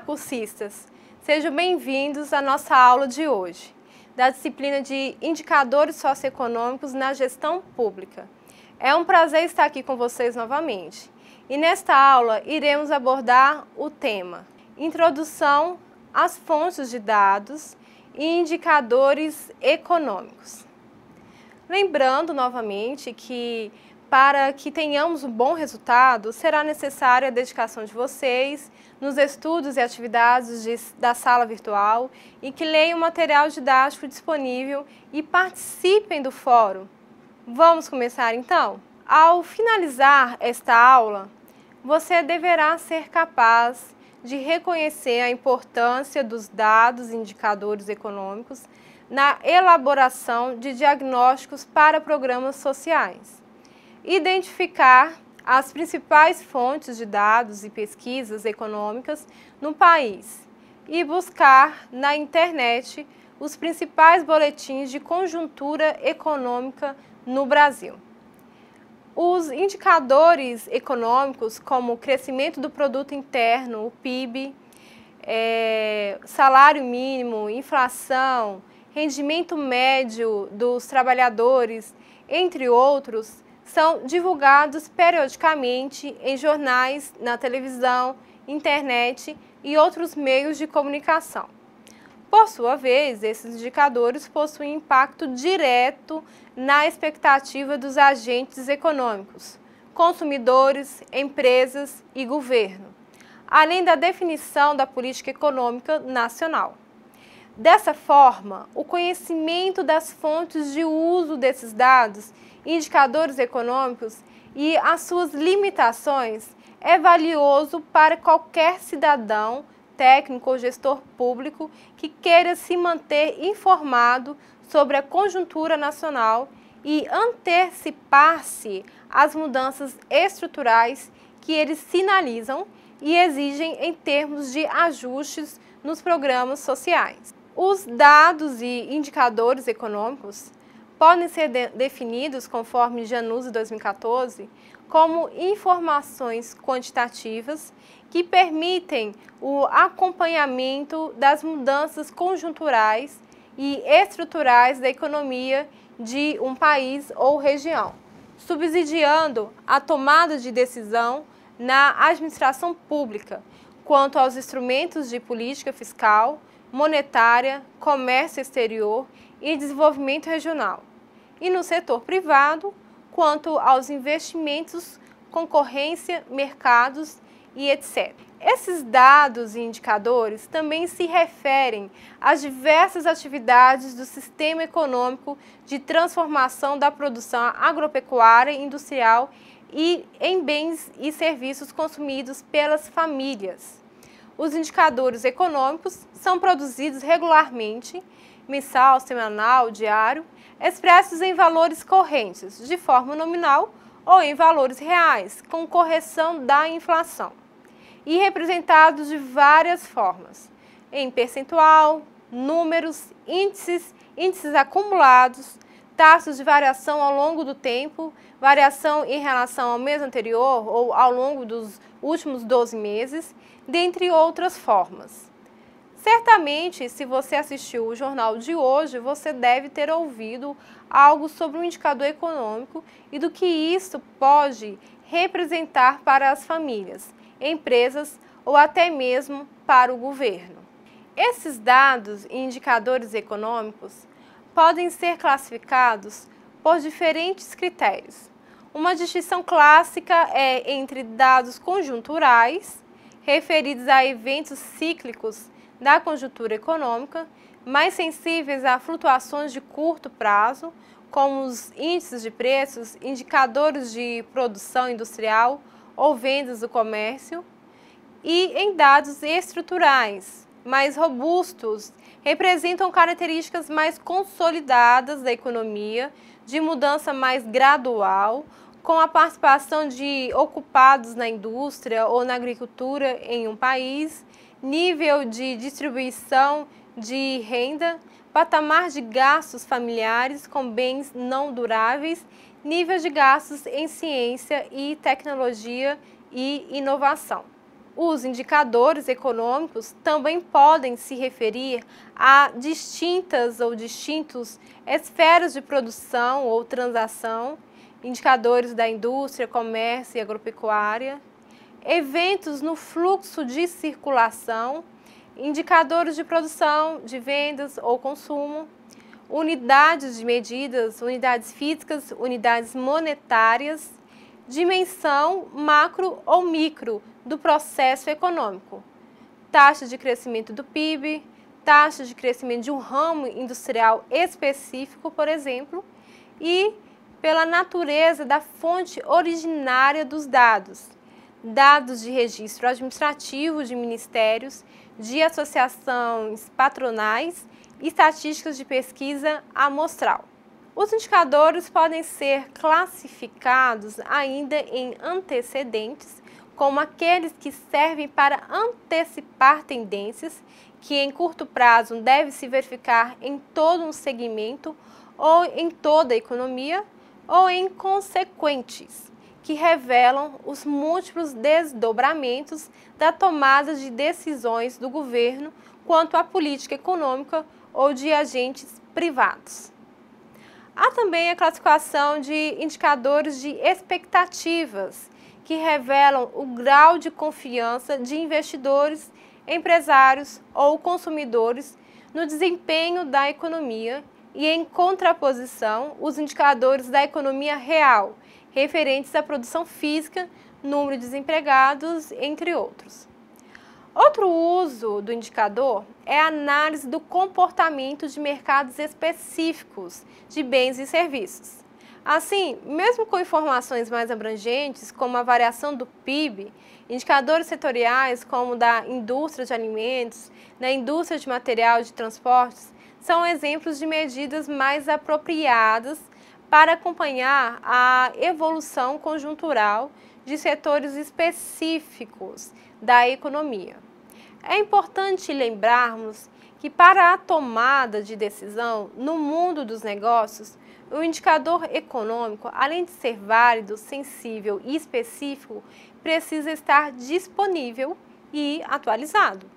Olá, cursistas! Sejam bem-vindos à nossa aula de hoje, da disciplina de Indicadores Socioeconômicos na Gestão Pública. É um prazer estar aqui com vocês novamente. E nesta aula iremos abordar o tema Introdução às fontes de dados e indicadores econômicos. Lembrando novamente que para que tenhamos um bom resultado, será necessária a dedicação de vocês nos estudos e atividades da sala virtual e que leiam o material didático disponível e participem do fórum. Vamos começar então? Ao finalizar esta aula, você deverá ser capaz de reconhecer a importância dos dados e indicadores econômicos na elaboração de diagnósticos para programas sociais. Identificar as principais fontes de dados e pesquisas econômicas no país e buscar na internet os principais boletins de conjuntura econômica no Brasil. Os indicadores econômicos, como o crescimento do produto interno, o PIB, salário mínimo, inflação, rendimento médio dos trabalhadores, entre outros, são divulgados periodicamente em jornais, na televisão, internet e outros meios de comunicação. Por sua vez, esses indicadores possuem impacto direto na expectativa dos agentes econômicos, consumidores, empresas e governo, além da definição da política econômica nacional. Dessa forma, o conhecimento das fontes de uso desses dados, indicadores econômicos e as suas limitações é valioso para qualquer cidadão, técnico ou gestor público que queira se manter informado sobre a conjuntura nacional e antecipar-se às mudanças estruturais que eles sinalizam e exigem em termos de ajustes nos programas sociais. Os dados e indicadores econômicos podem ser definidos, conforme Januzzi 2014, como informações quantitativas que permitem o acompanhamento das mudanças conjunturais e estruturais da economia de um país ou região, subsidiando a tomada de decisão na administração pública quanto aos instrumentos de política fiscal, monetária, comércio exterior e desenvolvimento regional, e no setor privado, quanto aos investimentos, concorrência, mercados e etc. Esses dados e indicadores também se referem às diversas atividades do sistema econômico de transformação da produção agropecuária e industrial e em bens e serviços consumidos pelas famílias. Os indicadores econômicos são produzidos regularmente, mensal, semanal, diário, expressos em valores correntes, de forma nominal ou em valores reais, com correção da inflação, e representados de várias formas, em percentual, números, índices acumulados, taxas de variação ao longo do tempo, variação em relação ao mês anterior ou ao longo dos últimos 12 meses, dentre outras formas. Certamente, se você assistiu o jornal de hoje, você deve ter ouvido algo sobre o indicador econômico e do que isso pode representar para as famílias, empresas ou até mesmo para o governo. Esses dados e indicadores econômicos podem ser classificados por diferentes critérios. Uma distinção clássica é entre dados conjunturais, referidos a eventos cíclicos da conjuntura econômica, mais sensíveis a flutuações de curto prazo, como os índices de preços, indicadores de produção industrial ou vendas do comércio, e em dados estruturais, mais robustos, representam características mais consolidadas da economia, de mudança mais gradual, com a participação de ocupados na indústria ou na agricultura em um país, nível de distribuição de renda, patamar de gastos familiares com bens não duráveis, nível de gastos em ciência e tecnologia e inovação. Os indicadores econômicos também podem se referir a distintas ou distintos esferas de produção ou transação, indicadores da indústria, comércio e agropecuária, eventos no fluxo de circulação, indicadores de produção, de vendas ou consumo, unidades de medidas, unidades físicas, unidades monetárias, dimensão macro ou micro do processo econômico, taxa de crescimento do PIB, taxa de crescimento de um ramo industrial específico, por exemplo, e pela natureza da fonte originária dos dados, dados de registro administrativo de ministérios, de associações patronais e estatísticas de pesquisa amostral. Os indicadores podem ser classificados ainda em antecedentes, como aqueles que servem para antecipar tendências que em curto prazo deve se verificar em todo um segmento ou em toda a economia, ou em consequentes, que revelam os múltiplos desdobramentos da tomada de decisões do governo quanto à política econômica ou de agentes privados. Há também a classificação de indicadores de expectativas, que revelam o grau de confiança de investidores, empresários ou consumidores no desempenho da economia e, em contraposição, os indicadores da economia real, referentes à produção física, número de desempregados, entre outros. Outro uso do indicador é a análise do comportamento de mercados específicos de bens e serviços. Assim, mesmo com informações mais abrangentes, como a variação do PIB, indicadores setoriais como da indústria de alimentos, da indústria de material de transportes, são exemplos de medidas mais apropriadas para acompanhar a evolução conjuntural de setores específicos da economia. É importante lembrarmos que para a tomada de decisão no mundo dos negócios, o indicador econômico, além de ser válido, sensível e específico, precisa estar disponível e atualizado.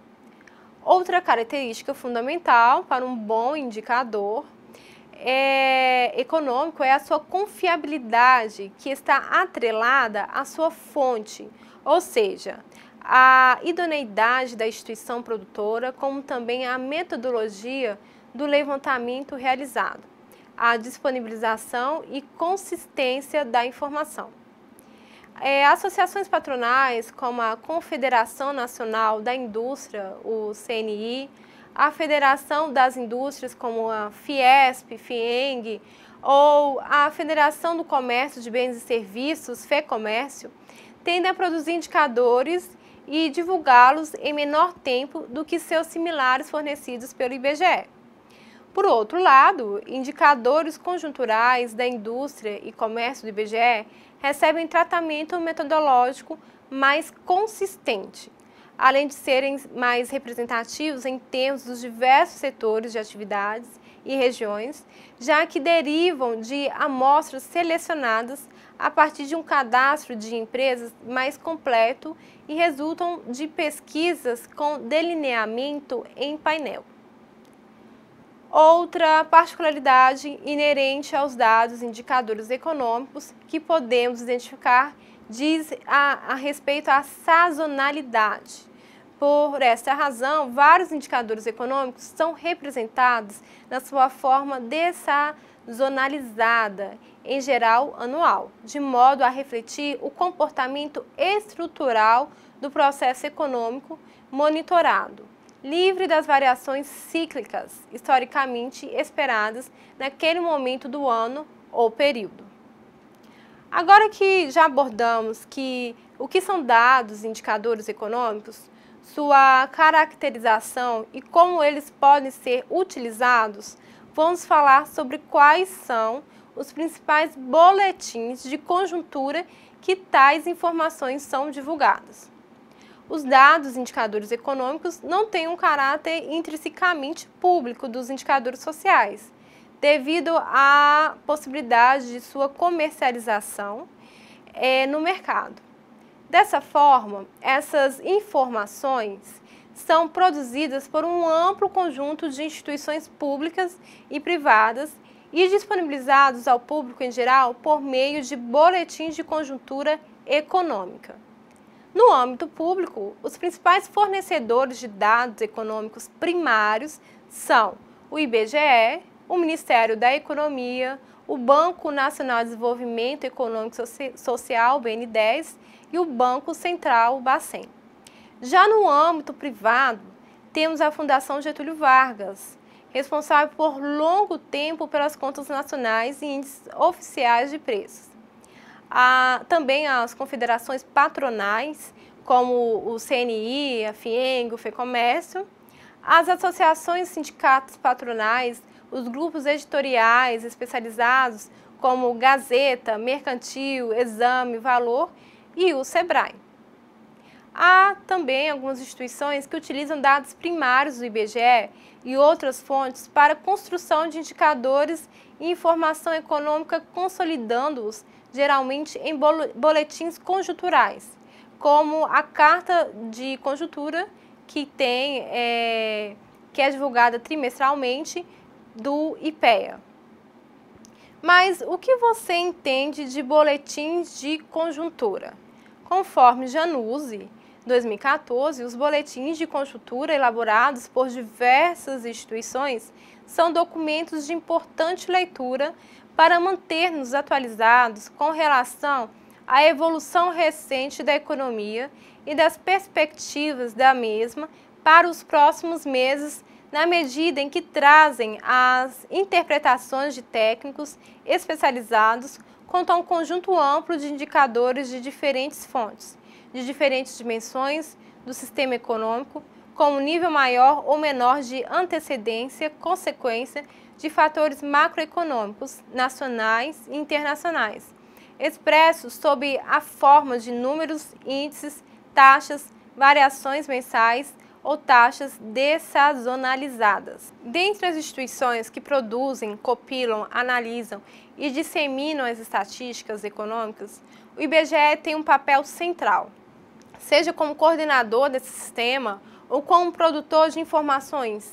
Outra característica fundamental para um bom indicador econômico é a sua confiabilidade, que está atrelada à sua fonte, ou seja, a idoneidade da instituição produtora, como também a metodologia do levantamento realizado, a disponibilização e consistência da informação. Associações patronais como a Confederação Nacional da Indústria, o CNI, a Federação das Indústrias como a Fiesp, FIENG, ou a Federação do Comércio de Bens e Serviços, FEComércio, tendem a produzir indicadores e divulgá-los em menor tempo do que seus similares fornecidos pelo IBGE. Por outro lado, indicadores conjunturais da indústria e comércio do IBGE recebem tratamento metodológico mais consistente, além de serem mais representativos em termos dos diversos setores de atividades e regiões, já que derivam de amostras selecionadas a partir de um cadastro de empresas mais completo e resultam de pesquisas com delineamento em painel. Outra particularidade inerente aos dados indicadores econômicos que podemos identificar diz a respeito à sazonalidade. Por esta razão, vários indicadores econômicos são representados na sua forma dessazonalizada, em geral anual, de modo a refletir o comportamento estrutural do processo econômico monitorado, livre das variações cíclicas historicamente esperadas naquele momento do ano ou período. Agora que já abordamos o que são dados e indicadores econômicos, sua caracterização e como eles podem ser utilizados, vamos falar sobre quais são os principais boletins de conjuntura que tais informações são divulgadas. Os dados e indicadores econômicos não têm um caráter intrinsecamente público dos indicadores sociais, devido à possibilidade de sua comercialização no mercado. Dessa forma, essas informações são produzidas por um amplo conjunto de instituições públicas e privadas e disponibilizados ao público em geral por meio de boletins de conjuntura econômica. No âmbito público, os principais fornecedores de dados econômicos primários são o IBGE, o Ministério da Economia, o Banco Nacional de Desenvolvimento Econômico e Social, BNDES, e o Banco Central, Bacen. Já no âmbito privado, temos a Fundação Getúlio Vargas, responsável por longo tempo pelas contas nacionais e índices oficiais de preços. Também as confederações patronais, como o CNI, a FIENG, o FEComércio, as associações e sindicatos patronais, os grupos editoriais especializados, como Gazeta, Mercantil, Exame, Valor e o SEBRAE. Há também algumas instituições que utilizam dados primários do IBGE e outras fontes para construção de indicadores e informação econômica, consolidando-os geralmente em boletins conjunturais, como a Carta de Conjuntura, que é divulgada trimestralmente, do IPEA. Mas o que você entende de boletins de conjuntura? Conforme Januzzi, 2014, os boletins de conjuntura elaborados por diversas instituições são documentos de importante leitura para manter-nos atualizados com relação à evolução recente da economia e das perspectivas da mesma para os próximos meses, na medida em que trazem as interpretações de técnicos especializados quanto a um conjunto amplo de indicadores de diferentes fontes, de diferentes dimensões do sistema econômico, com um nível maior ou menor de antecedência, consequência de fatores macroeconômicos, nacionais e internacionais, expressos sob a forma de números, índices, taxas, variações mensais ou taxas dessazonalizadas. Dentre as instituições que produzem, compilam, analisam e disseminam as estatísticas econômicas, o IBGE tem um papel central, seja como coordenador desse sistema ou como produtor de informações.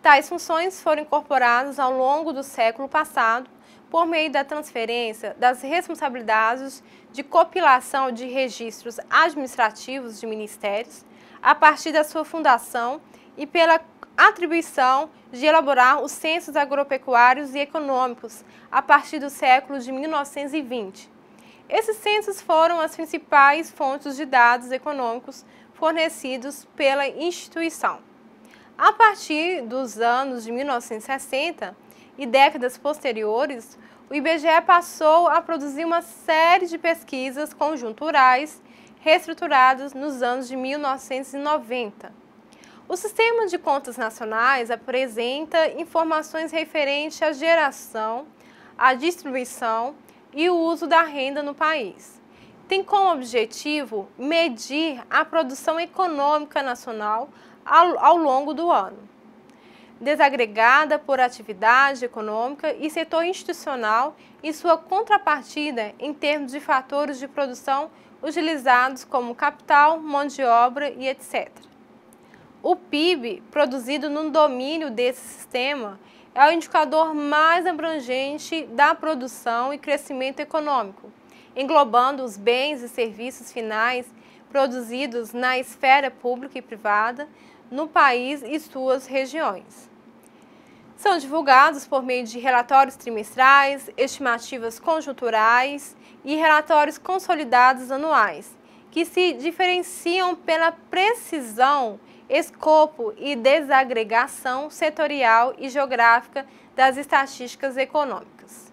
Tais funções foram incorporadas ao longo do século passado por meio da transferência das responsabilidades de compilação de registros administrativos de ministérios, a partir da sua fundação e pela atribuição de elaborar os censos agropecuários e econômicos a partir do século de 1920. Esses censos foram as principais fontes de dados econômicos fornecidos pela instituição. A partir dos anos de 1960 e décadas posteriores, o IBGE passou a produzir uma série de pesquisas conjunturais reestruturadas nos anos de 1990. O Sistema de Contas Nacionais apresenta informações referentes à geração, à distribuição e o uso da renda no país. Tem como objetivo medir a produção econômica nacional ao longo do ano, desagregada por atividade econômica e setor institucional e sua contrapartida em termos de fatores de produção utilizados como capital, mão de obra e etc. O PIB, produzido no domínio desse sistema, é o indicador mais abrangente da produção e crescimento econômico, englobando os bens e serviços finais produzidos na esfera pública e privada no país e suas regiões. São divulgados por meio de relatórios trimestrais, estimativas conjunturais e relatórios consolidados anuais, que se diferenciam pela precisão, escopo e desagregação setorial e geográfica das estatísticas econômicas.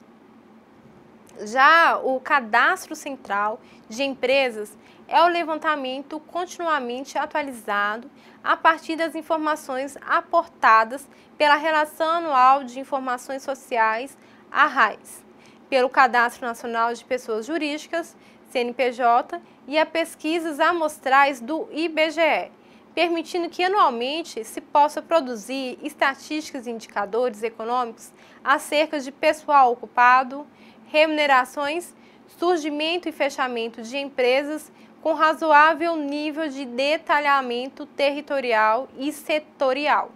Já o Cadastro Central de Empresas é o levantamento continuamente atualizado a partir das informações aportadas pela Relação Anual de Informações Sociais, a RAIS, pelo Cadastro Nacional de Pessoas Jurídicas, CNPJ, e a pesquisas amostrais do IBGE, permitindo que anualmente se possa produzir estatísticas e indicadores econômicos acerca de pessoal ocupado, remunerações, surgimento e fechamento de empresas, com razoável nível de detalhamento territorial e setorial.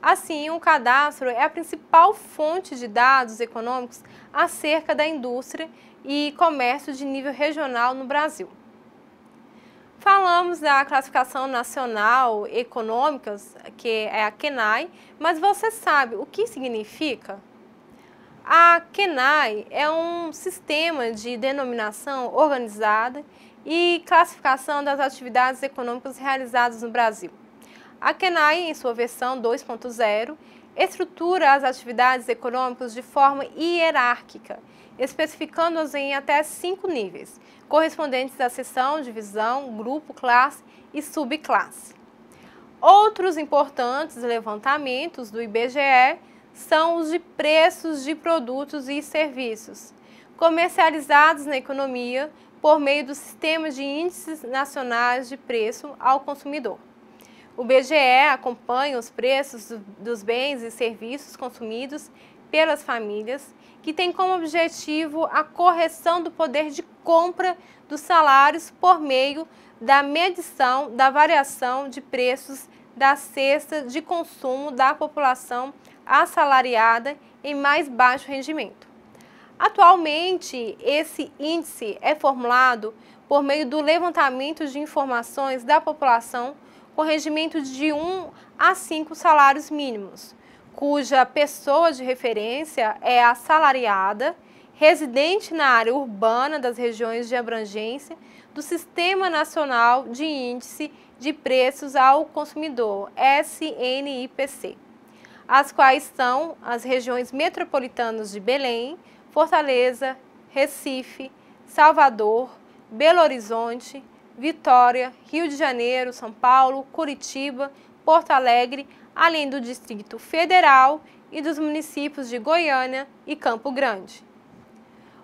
Assim, o cadastro é a principal fonte de dados econômicos acerca da indústria e comércio de nível regional no Brasil. Falamos da Classificação Nacional Econômicas, que é a QNAE, mas você sabe o que significa? A QNAE é um sistema de denominação organizada e classificação das atividades econômicas realizadas no Brasil. A QNAE, em sua versão 2.0, estrutura as atividades econômicas de forma hierárquica, especificando-as em até 5 níveis, correspondentes à seção, divisão, grupo, classe e subclasse. Outros importantes levantamentos do IBGE são os de preços de produtos e serviços, comercializados na economia por meio do Sistema de Índices Nacionais de Preço ao Consumidor. O IBGE acompanha os preços dos bens e serviços consumidos pelas famílias, que tem como objetivo a correção do poder de compra dos salários por meio da medição da variação de preços da cesta de consumo da população assalariada em mais baixo rendimento. Atualmente, esse índice é formulado por meio do levantamento de informações da população com rendimento de 1 a 5 salários mínimos, cuja pessoa de referência é assalariada, residente na área urbana das regiões de abrangência do Sistema Nacional de Índice de Preços ao Consumidor, SNIPC, as quais são as regiões metropolitanas de Belém, Fortaleza, Recife, Salvador, Belo Horizonte, Vitória, Rio de Janeiro, São Paulo, Curitiba, Porto Alegre, além do Distrito Federal e dos municípios de Goiânia e Campo Grande.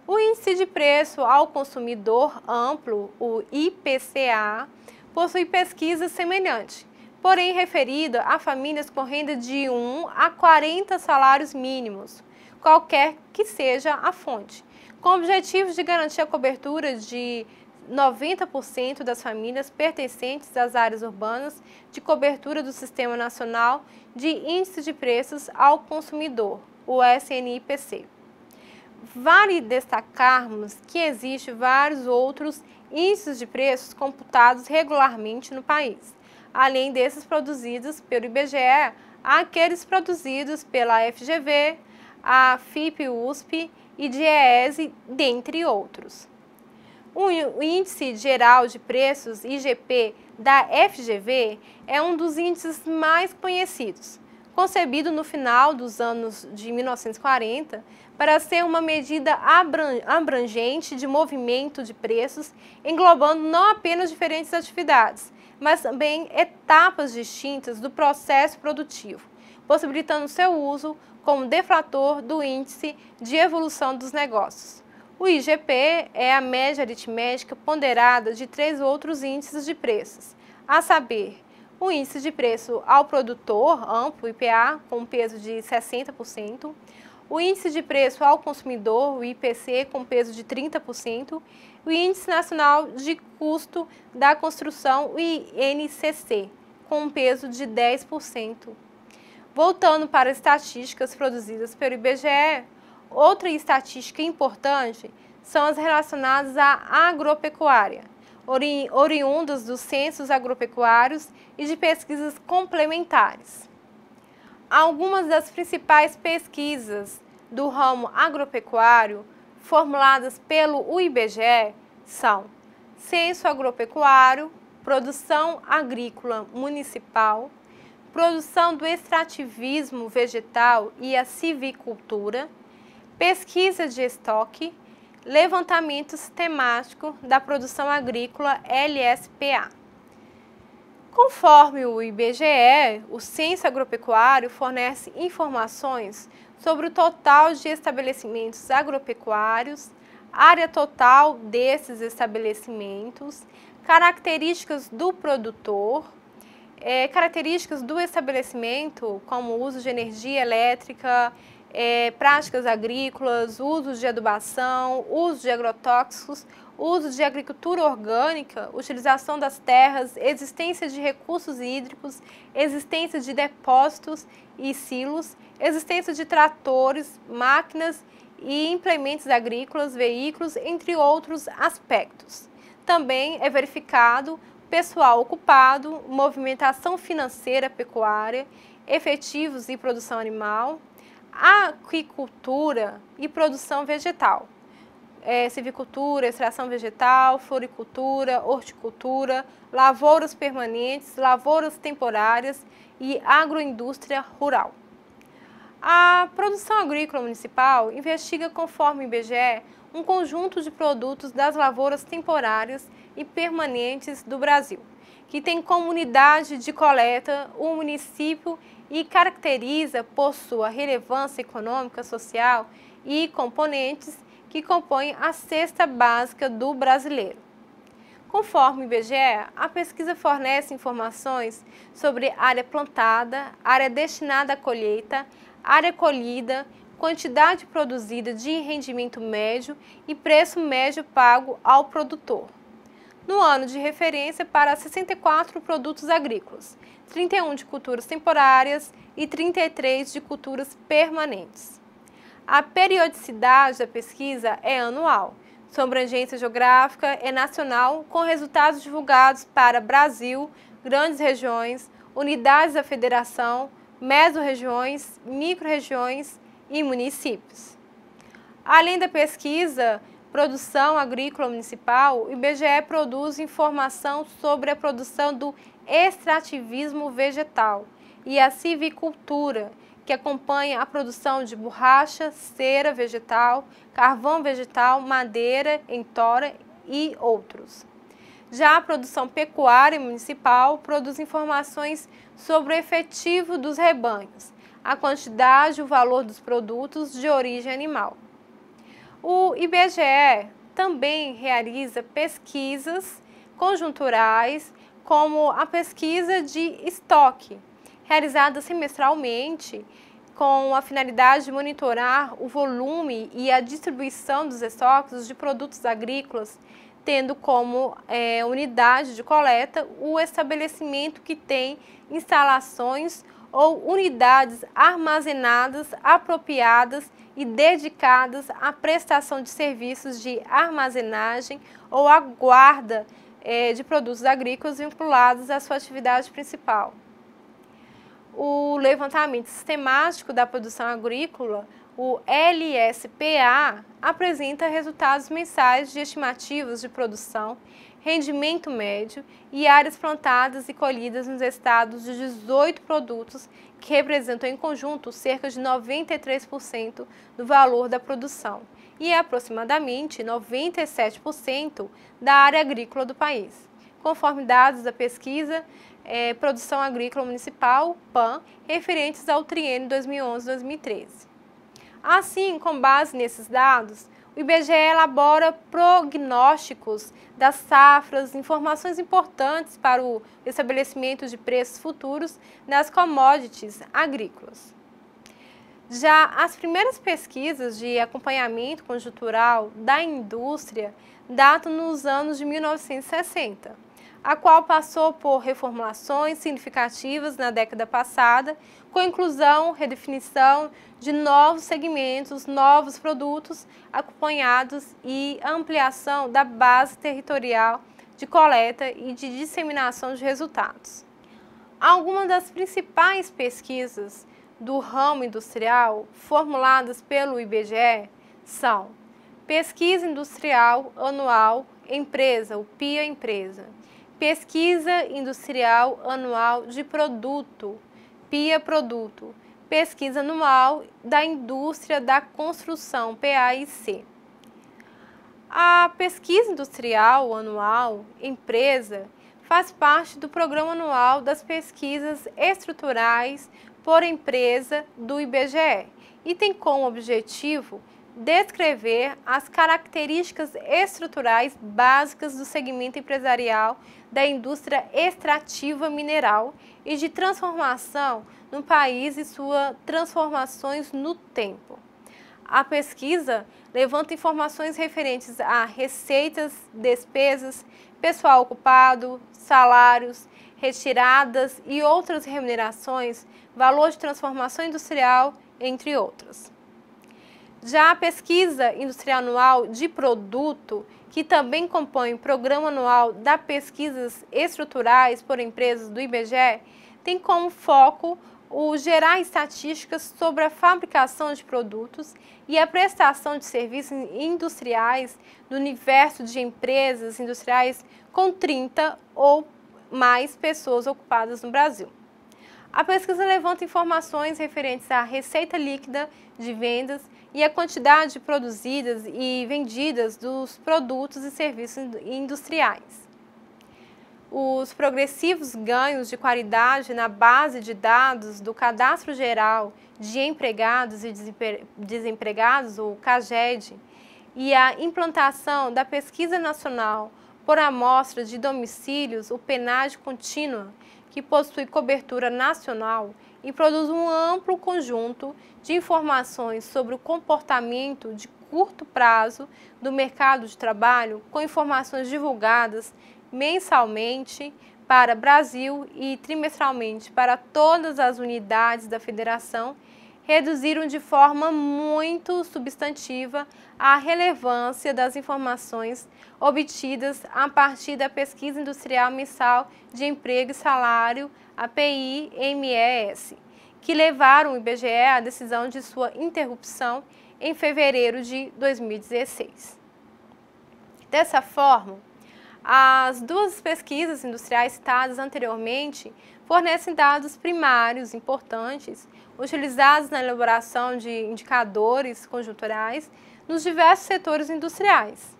O Índice de Preço ao Consumidor Amplo, o IPCA, possui pesquisa semelhante, porém referida a famílias com renda de 1 a 40 salários mínimos, qualquer que seja a fonte, com o objetivo de garantir a cobertura de 90% das famílias pertencentes às áreas urbanas de cobertura do Sistema Nacional de Índice de Preços ao Consumidor, o SNIPC. Vale destacarmos que existem vários outros índices de preços computados regularmente no país, além desses produzidos pelo IBGE, há aqueles produzidos pela FGV, a FIP-USP e DIEESE, dentre outros. O Índice Geral de Preços, IGP, da FGV é um dos índices mais conhecidos, concebido no final dos anos de 1940 para ser uma medida abrangente de movimento de preços, englobando não apenas diferentes atividades, mas também etapas distintas do processo produtivo, possibilitando seu uso como deflator do índice de evolução dos negócios. O IGP é a média aritmética ponderada de 3 outros índices de preços, a saber, o Índice de Preço ao Produtor Amplo, IPA, com peso de 60%, o Índice de Preço ao Consumidor, o IPC, com peso de 30%, o Índice Nacional de Custo da Construção, o INCC, com peso de 10%. Voltando para as estatísticas produzidas pelo IBGE, outra estatística importante são as relacionadas à agropecuária, oriundas dos censos agropecuários e de pesquisas complementares. Algumas das principais pesquisas do ramo agropecuário formuladas pelo IBGE são Censo Agropecuário, Produção Agrícola Municipal, Produção do Extrativismo Vegetal e a Civicultura, Pesquisa de Estoque, Levantamento Sistemático da Produção Agrícola LSPA. Conforme o IBGE, o Censo Agropecuário fornece informações sobre o total de estabelecimentos agropecuários, área total desses estabelecimentos, características do produtor, características do estabelecimento, como uso de energia elétrica, práticas agrícolas, uso de adubação, uso de agrotóxicos uso de agricultura orgânica, utilização das terras, existência de recursos hídricos, existência de depósitos e silos, existência de tratores, máquinas e implementos agrícolas, veículos, entre outros aspectos. Também é verificado pessoal ocupado, movimentação financeira pecuária, efetivos e produção animal, aquicultura e produção vegetal, silvicultura, extração vegetal, floricultura, horticultura, lavouras permanentes, lavouras temporárias e agroindústria rural. A produção agrícola municipal investiga, conforme o IBGE, um conjunto de produtos das lavouras temporárias e permanentes do Brasil, que tem como unidade de coleta o município e caracteriza por sua relevância econômica, social e componentes que compõem a cesta básica do brasileiro. Conforme o IBGE, a pesquisa fornece informações sobre área plantada, área destinada à colheita, área colhida, quantidade produzida de rendimento médio e preço médio pago ao produtor. No ano de referência para 64 produtos agrícolas, 31 de culturas temporárias e 33 de culturas permanentes. A periodicidade da pesquisa é anual. Sua abrangência geográfica é nacional, com resultados divulgados para Brasil, grandes regiões, unidades da federação, mesorregiões, microrregiões e municípios. Além da pesquisa Produção Agrícola Municipal, o IBGE produz informação sobre a produção do extrativismo vegetal e a silvicultura, que acompanha a produção de borracha, cera vegetal, carvão vegetal, madeira, entora e outros. Já a produção pecuária municipal produz informações sobre o efetivo dos rebanhos, a quantidade e o valor dos produtos de origem animal. O IBGE também realiza pesquisas conjunturais, como a pesquisa de estoque, realizada semestralmente com a finalidade de monitorar o volume e a distribuição dos estoques de produtos agrícolas, tendo como unidade de coleta o estabelecimento que tem instalações ou unidades armazenadas, apropriadas e dedicadas à prestação de serviços de armazenagem ou à guarda de produtos agrícolas vinculados à sua atividade principal. O levantamento sistemático da produção agrícola, o LSPA, apresenta resultados mensais de estimativas de produção, rendimento médio e áreas plantadas e colhidas nos estados de 18 produtos, que representam em conjunto cerca de 93% do valor da produção e aproximadamente 97% da área agrícola do país, conforme dados da pesquisa Produção Agrícola Municipal, PAM, referentes ao triênio 2011-2013. Assim, com base nesses dados, o IBGE elabora prognósticos das safras, informações importantes para o estabelecimento de preços futuros das commodities agrícolas. Já as primeiras pesquisas de acompanhamento conjuntural da indústria datam nos anos de 1960, a qual passou por reformulações significativas na década passada, com inclusão, redefinição de novos segmentos, novos produtos acompanhados e ampliação da base territorial de coleta e de disseminação de resultados. Algumas das principais pesquisas do ramo industrial formuladas pelo IBGE são Pesquisa Industrial Anual Empresa, o PIA Empresa, Pesquisa Industrial Anual de Produto, PIA Produto, Pesquisa Anual da Indústria da Construção, PAIC. A Pesquisa Industrial Anual Empresa faz parte do Programa Anual das Pesquisas Estruturais por Empresa do IBGE e tem como objetivo descrever as características estruturais básicas do segmento empresarial da indústria extrativa mineral e de transformação no país e suas transformações no tempo. A pesquisa levanta informações referentes a receitas, despesas, pessoal ocupado, salários, retiradas e outras remunerações, valor de transformação industrial, entre outras. Já a pesquisa industrial anual de produto, que também compõe o programa anual das pesquisas estruturais por empresas do IBGE, tem como foco o gerar estatísticas sobre a fabricação de produtos e a prestação de serviços industriais no universo de empresas industriais com 30 ou mais pessoas ocupadas no Brasil. A pesquisa levanta informações referentes à receita líquida de vendas e a quantidade produzidas e vendidas dos produtos e serviços industriais. Os progressivos ganhos de qualidade na base de dados do Cadastro Geral de Empregados e Desempregados, o CAGED, e a implantação da Pesquisa Nacional por Amostra de Domicílios, o PNAD Contínua, que possui cobertura nacional e produz um amplo conjunto de informações sobre o comportamento de curto prazo do mercado de trabalho, com informações divulgadas mensalmente para Brasil e trimestralmente para todas as unidades da federação, reduziram de forma muito substantiva a relevância das informações obtidas a partir da Pesquisa Industrial Mensal de Emprego e Salário, a PIMES, que levaram o IBGE à decisão de sua interrupção em fevereiro de 2016. Dessa forma, as duas pesquisas industriais citadas anteriormente fornecem dados primários importantes utilizados na elaboração de indicadores conjunturais nos diversos setores industriais.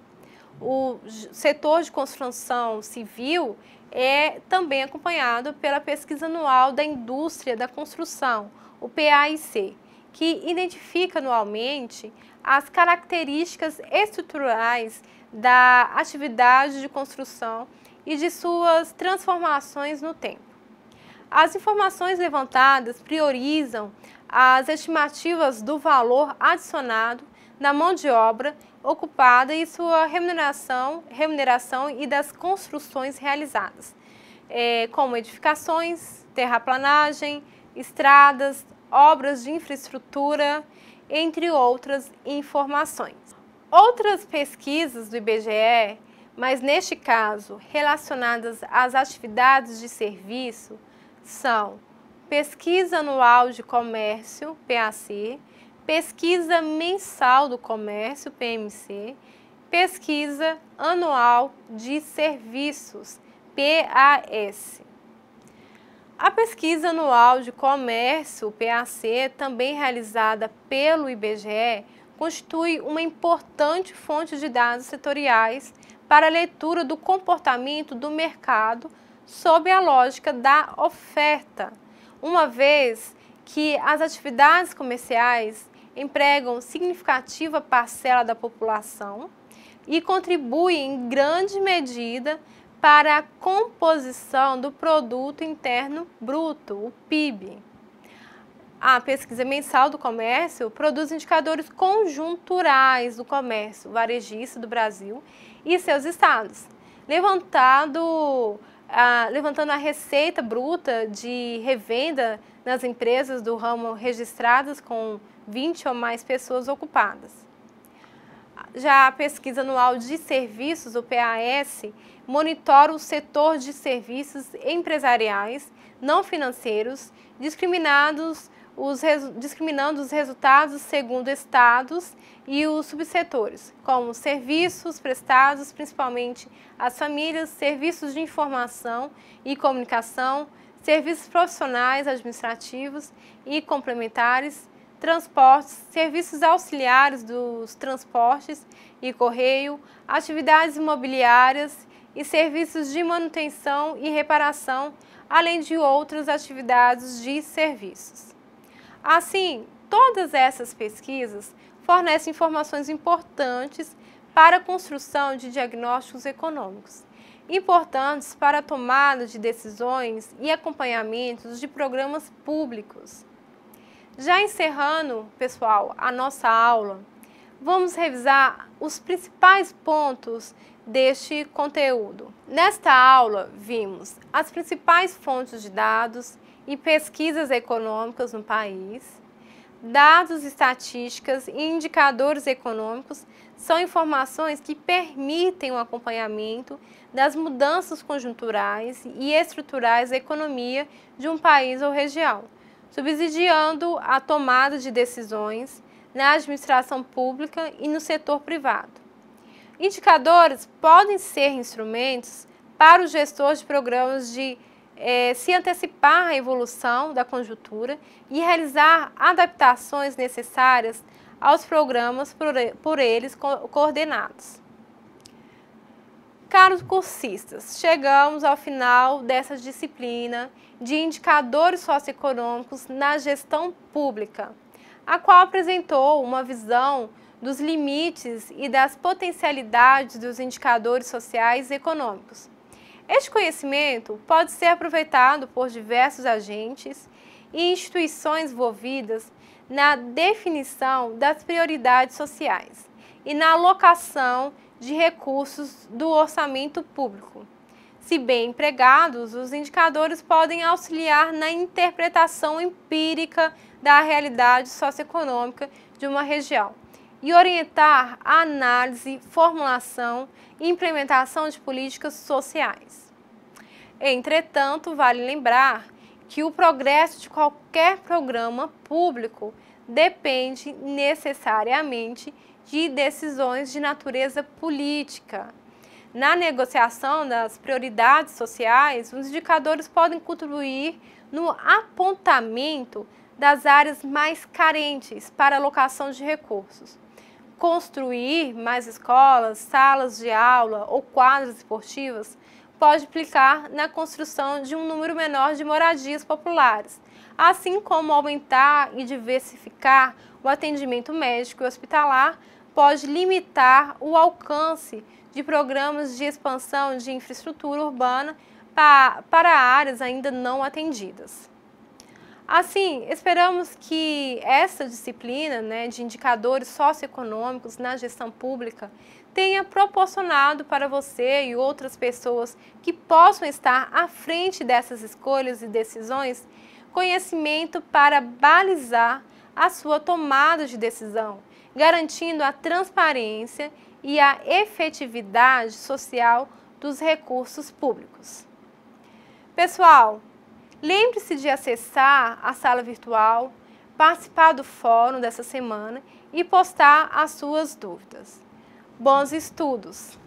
O setor de construção civil é também acompanhado pela Pesquisa Anual da Indústria da Construção, o PAIC, que identifica anualmente as características estruturais da atividade de construção e de suas transformações no tempo. As informações levantadas priorizam as estimativas do valor adicionado na mão de obra ocupada e sua remuneração e das construções realizadas, como edificações, terraplanagem, estradas, obras de infraestrutura, entre outras informações. Outras pesquisas do IBGE, mas neste caso relacionadas às atividades de serviço, são Pesquisa Anual de Comércio, PAC, Pesquisa Mensal do Comércio, PMC, Pesquisa Anual de Serviços, PAS. A Pesquisa Anual de Comércio, PAC, também realizada pelo IBGE, constitui uma importante fonte de dados setoriais para a leitura do comportamento do mercado sob a lógica da oferta, uma vez que as atividades comerciais empregam significativa parcela da população e contribuem em grande medida para a composição do Produto Interno Bruto, o PIB. A Pesquisa Mensal do Comércio produz indicadores conjunturais do comércio varejista do Brasil e seus estados, levantando a receita bruta de revenda nas empresas do ramo registradas com 20 ou mais pessoas ocupadas. Já a Pesquisa Anual de Serviços, o PAS, monitora o setor de serviços empresariais não financeiros, discriminando os resultados segundo estados e os subsetores, como serviços prestados principalmente às famílias, serviços de informação e comunicação, serviços profissionais administrativos e complementares, transportes, serviços auxiliares dos transportes e correio, atividades imobiliárias e serviços de manutenção e reparação, além de outras atividades de serviços. Assim, todas essas pesquisas fornecem informações importantes para a construção de diagnósticos econômicos, importantes para a tomada de decisões e acompanhamentos de programas públicos. Já encerrando, pessoal, a nossa aula, vamos revisar os principais pontos deste conteúdo. Nesta aula, vimos as principais fontes de dados e pesquisas econômicas no país. Dados, estatísticas e indicadores econômicos são informações que permitem o acompanhamento das mudanças conjunturais e estruturais da economia de um país ou região, subsidiando a tomada de decisões na administração pública e no setor privado. Indicadores podem ser instrumentos para o gestor de programas de se antecipar à evolução da conjuntura e realizar adaptações necessárias aos programas por eles coordenados. Caros cursistas, chegamos ao final dessa disciplina de indicadores socioeconômicos na gestão pública, a qual apresentou uma visão dos limites e das potencialidades dos indicadores sociais e econômicos. Este conhecimento pode ser aproveitado por diversos agentes e instituições envolvidas na definição das prioridades sociais e na alocação de recursos do orçamento público. Se bem empregados, os indicadores podem auxiliar na interpretação empírica da realidade socioeconômica de uma região e orientar a análise, formulação e implementação de políticas sociais. Entretanto, vale lembrar que o progresso de qualquer programa público depende necessariamente de decisões de natureza política. Na negociação das prioridades sociais, os indicadores podem contribuir no apontamento das áreas mais carentes para alocação de recursos. Construir mais escolas, salas de aula ou quadras esportivas pode implicar na construção de um número menor de moradias populares, assim como aumentar e diversificar o atendimento médico e hospitalar pode limitar o alcance de programas de expansão de infraestrutura urbana para áreas ainda não atendidas. Assim, esperamos que essa disciplina, de indicadores socioeconômicos na gestão pública tenha proporcionado para você e outras pessoas que possam estar à frente dessas escolhas e decisões conhecimento para balizar a sua tomada de decisão, garantindo a transparência e a efetividade social dos recursos públicos. Pessoal, lembre-se de acessar a sala virtual, participar do fórum dessa semana e postar as suas dúvidas. Bons estudos!